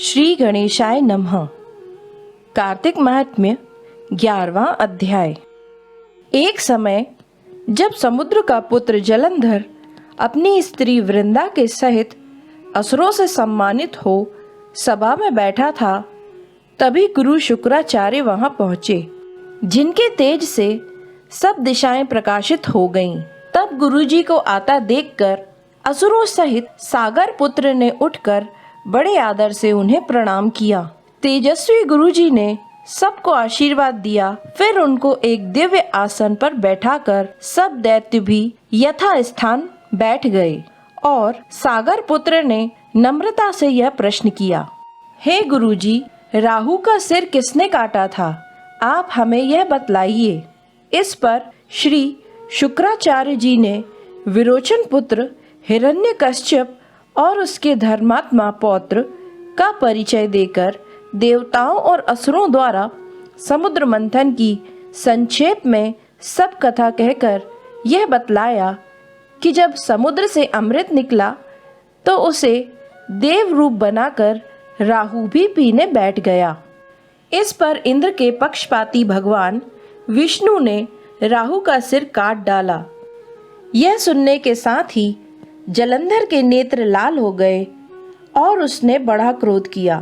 श्री गणेशाय नमः। कार्तिक महात्म्य 11वां अध्याय। एक समय जब समुद्र का पुत्र जलंधर अपनी स्त्री वृंदा के सहित असुरों से सम्मानित हो सभा में बैठा था, तभी गुरु शुक्राचार्य वहां पहुंचे, जिनके तेज से सब दिशाएं प्रकाशित हो गईं। तब गुरुजी को आता देखकर असुरों सहित सागर पुत्र ने उठकर बड़े आदर से उन्हें प्रणाम किया। तेजस्वी गुरुजी ने सबको आशीर्वाद दिया। फिर उनको एक दिव्य आसन पर बैठाकर सब दैत्य भी यथा स्थान बैठ गए और सागर पुत्र ने नम्रता से यह प्रश्न किया, हे गुरुजी, राहु का सिर किसने काटा था? आप हमें यह बतलाइए। इस पर श्री शुक्राचार्य जी ने विरोचन पुत्र हिरण्यकश्यप और उसके धर्मात्मा पौत्र का परिचय देकर देवताओं और असुरों द्वारा समुद्र मंथन की संक्षेप में सब कथा कहकर यह बतलाया कि जब समुद्र से अमृत निकला तो उसे देव रूप बनाकर राहु भी पीने बैठ गया। इस पर इंद्र के पक्षपाती भगवान विष्णु ने राहु का सिर काट डाला। यह सुनने के साथ ही जलंधर के नेत्र लाल हो गए और उसने बड़ा क्रोध किया।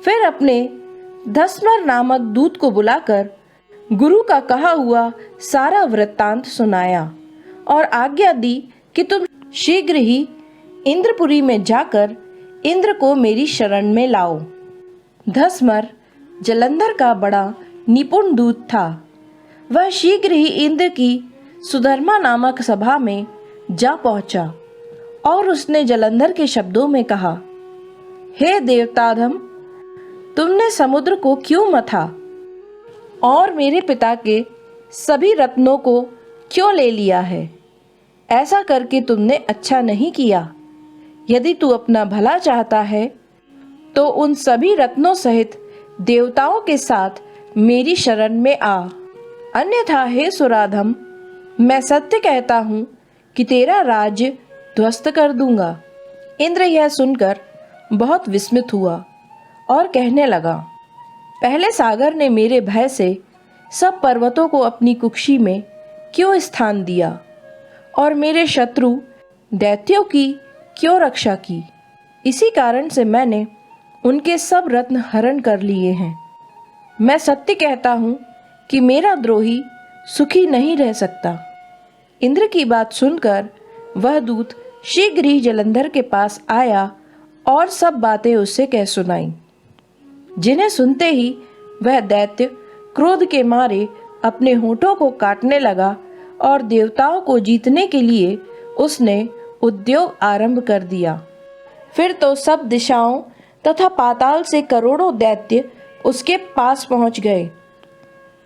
फिर अपने धस्मर नामक दूत को बुलाकर गुरु का कहा हुआ सारा वृत्तांत सुनाया और आज्ञा दी कि तुम शीघ्र ही इंद्रपुरी में जाकर इंद्र को मेरी शरण में लाओ। धस्मर जलंधर का बड़ा निपुण दूत था। वह शीघ्र ही इंद्र की सुधर्मा नामक सभा में जा पहुंचा और उसने जलंधर के शब्दों में कहा, हे देवताधम, तुमने समुद्र को क्यों मथा और मेरे पिता के सभी रत्नों को क्यों ले लिया है? ऐसा करके तुमने अच्छा नहीं किया। यदि तू अपना भला चाहता है तो उन सभी रत्नों सहित देवताओं के साथ मेरी शरण में आ, अन्यथा हे सुराधम, मैं सत्य कहता हूँ कि तेरा राज्य ध्वस्त कर दूंगा। इंद्र यह सुनकर बहुत विस्मित हुआ और कहने लगा, पहले सागर ने मेरे भय से सब पर्वतों को अपनी कुक्षी में क्यों स्थान दिया और मेरे शत्रु दैत्यों की क्यों रक्षा की? इसी कारण से मैंने उनके सब रत्न हरण कर लिए हैं। मैं सत्य कहता हूँ कि मेरा द्रोही सुखी नहीं रह सकता। इंद्र की बात सुनकर वह दूत शीघ्र ही जलंधर के पास आया और सब बातें उससे कह सुनाई, जिन्हें सुनते ही वह दैत्य क्रोध के मारे अपने होठों को काटने लगा और देवताओं को जीतने के लिए उसने उद्योग आरंभ कर दिया। फिर तो सब दिशाओं तथा पाताल से करोड़ों दैत्य उसके पास पहुंच गए।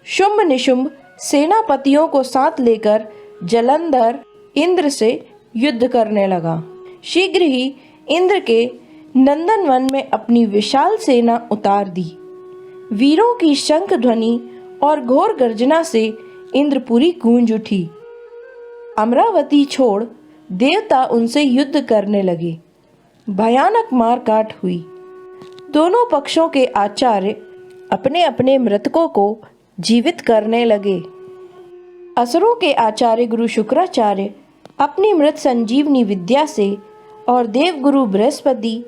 शुंभ निशुंभ सेनापतियों को साथ लेकर जलंधर इंद्र से युद्ध करने लगा। शीघ्र ही इंद्र के नंदन वन में अपनी विशाल सेना उतार दी। वीरों की शंख ध्वनि और घोर गर्जना से इंद्रपुरी गूंज उठी। अमरावती छोड़ देवता उनसे युद्ध करने लगे। भयानक मारकाट हुई। दोनों पक्षों के आचार्य अपने अपने मृतकों को जीवित करने लगे। असुरों के आचार्य गुरु शुक्राचार्य अपनी मृत संजीवनी विद्या से और देवगुरु बृहस्पति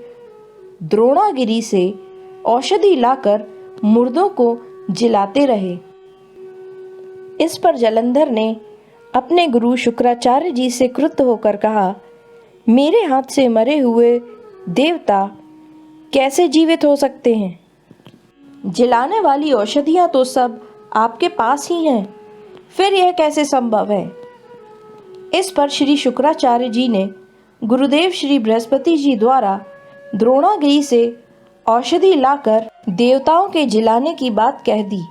द्रोणागिरी से औषधि लाकर मुर्दों को जिलाते रहे। इस पर जलंधर ने अपने गुरु शुक्राचार्य जी से क्रुद्ध होकर कहा, मेरे हाथ से मरे हुए देवता कैसे जीवित हो सकते हैं? जिलाने वाली औषधियां तो सब आपके पास ही हैं, फिर यह कैसे संभव है? इस पर श्री शुक्राचार्य जी ने गुरुदेव श्री बृहस्पति जी द्वारा द्रोणागिरी से औषधि लाकर देवताओं के जिलाने की बात कह दी।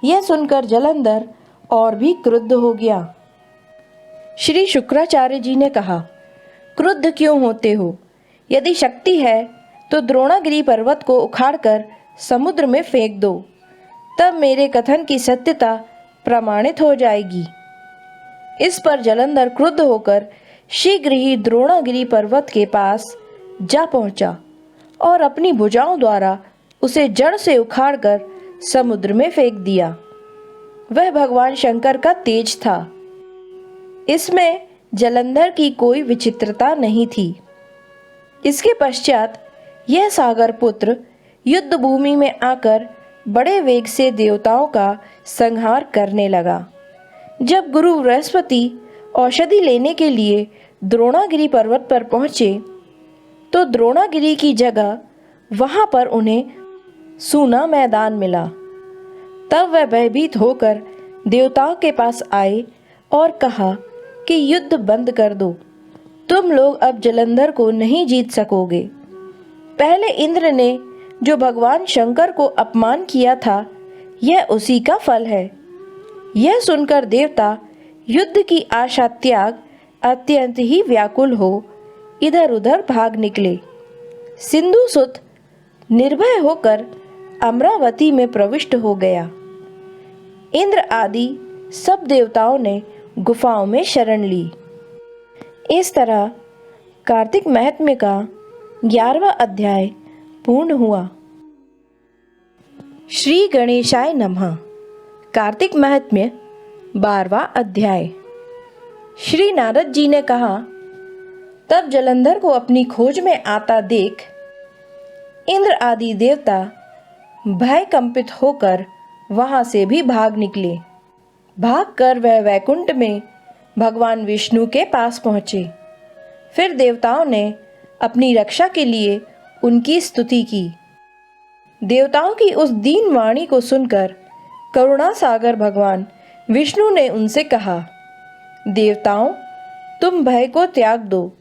यह सुनकर जलंधर और भी क्रुद्ध हो गया। श्री शुक्राचार्य जी ने कहा, क्रुद्ध क्यों होते हो? यदि शक्ति है तो द्रोणागिरी पर्वत को उखाड़कर समुद्र में फेंक दो, तब मेरे कथन की सत्यता प्रमाणित हो जाएगी। इस पर जलंधर क्रुद्ध होकर शीघ्र ही द्रोणागिरी पर्वत के पास जा पहुंचा और अपनी भुजाओं द्वारा उसे जड़ से उखाड़कर समुद्र में फेंक दिया। वह भगवान शंकर का तेज था। इसमें जलंधर की कोई विचित्रता नहीं थी। इसके पश्चात यह सागर पुत्र युद्ध भूमि में आकर बड़े वेग से देवताओं का संहार करने लगा। जब गुरु बृहस्पति औषधि लेने के लिए द्रोणागिरी पर्वत पर पहुंचे तो द्रोणागिरी की जगह वहां पर उन्हें सूना मैदान मिला। तब वह भयभीत होकर देवताओं के पास आए और कहा कि युद्ध बंद कर दो, तुम लोग अब जलंधर को नहीं जीत सकोगे। पहले इंद्र ने जो भगवान शंकर को अपमान किया था, यह उसी का फल है। यह सुनकर देवता युद्ध की आशा त्याग अत्यंत ही व्याकुल हो इधर उधर भाग निकले। सिंधु सुत निर्भय होकर अमरावती में प्रविष्ट हो गया। इंद्र आदि सब देवताओं ने गुफाओं में शरण ली। इस तरह कार्तिक महात्म्य का 11वां अध्याय पूर्ण हुआ। श्री गणेशाय नमः। कार्तिक महात्म्य 12वां अध्याय। श्री नारद जी ने कहा, तब जलंधर को अपनी खोज में आता देख इंद्र आदि देवता भय कंपित होकर वहां से भी भाग निकले। भागकर वह वैकुंठ में भगवान विष्णु के पास पहुंचे। फिर देवताओं ने अपनी रक्षा के लिए उनकी स्तुति की। देवताओं की उस दीन वाणी को सुनकर करुणा सागर भगवान विष्णु ने उनसे कहा, देवताओं, तुम भय को त्याग दो।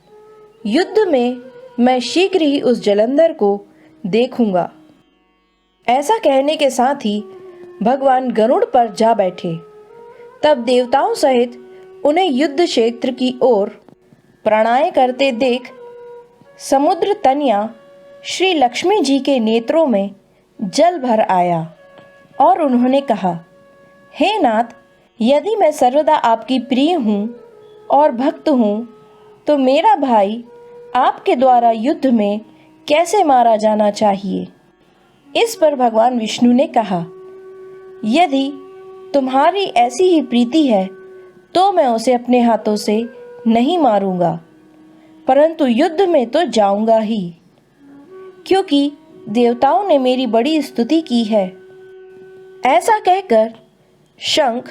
युद्ध में मैं शीघ्र ही उस जलंधर को देखूंगा। ऐसा कहने के साथ ही भगवान गरुड़ पर जा बैठे। तब देवताओं सहित उन्हें युद्ध क्षेत्र की ओर प्रणाय करते देख समुद्र तनया श्री लक्ष्मी जी के नेत्रों में जल भर आया और उन्होंने कहा, हे नाथ, यदि मैं सर्वदा आपकी प्रिय हूँ और भक्त हूँ तो मेरा भाई आपके द्वारा युद्ध में कैसे मारा जाना चाहिए। इस पर भगवान विष्णु ने कहा, यदि तुम्हारी ऐसी ही प्रीति है तो मैं उसे अपने हाथों से नहीं मारूंगा, परंतु युद्ध में तो जाऊंगा ही, क्योंकि देवताओं ने मेरी बड़ी स्तुति की है। ऐसा कहकर शंख,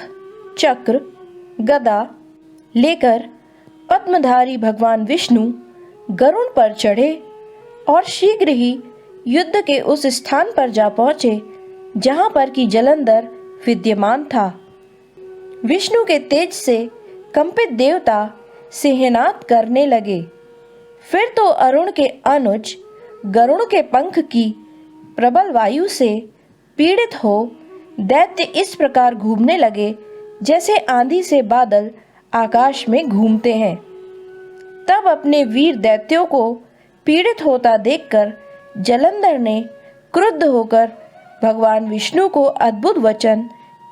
चक्र, गदा लेकर पद्मधारी भगवान विष्णु गरुड़ पर चढ़े और शीघ्र ही युद्ध के उस स्थान पर जा पहुंचे जहां पर की जलंधर विद्यमान था। विष्णु के तेज से कंपित देवता सिंहनाद करने लगे। फिर तो अरुण के अनुज गरुड़ के पंख की प्रबल वायु से पीड़ित हो दैत्य इस प्रकार घूमने लगे जैसे आंधी से बादल आकाश में घूमते हैं। तब अपने वीर दैत्यों को पीड़ित होता देखकर जलंधर ने क्रुद्ध होकर भगवान विष्णु को अद्भुत वचन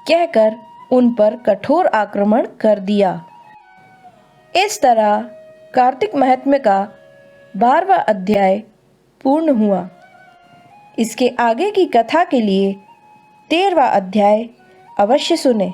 कहकर उन पर कठोर आक्रमण कर दिया। इस तरह कार्तिक महात्म्य का 12वां अध्याय पूर्ण हुआ। इसके आगे की कथा के लिए 13वां अध्याय अवश्य सुने।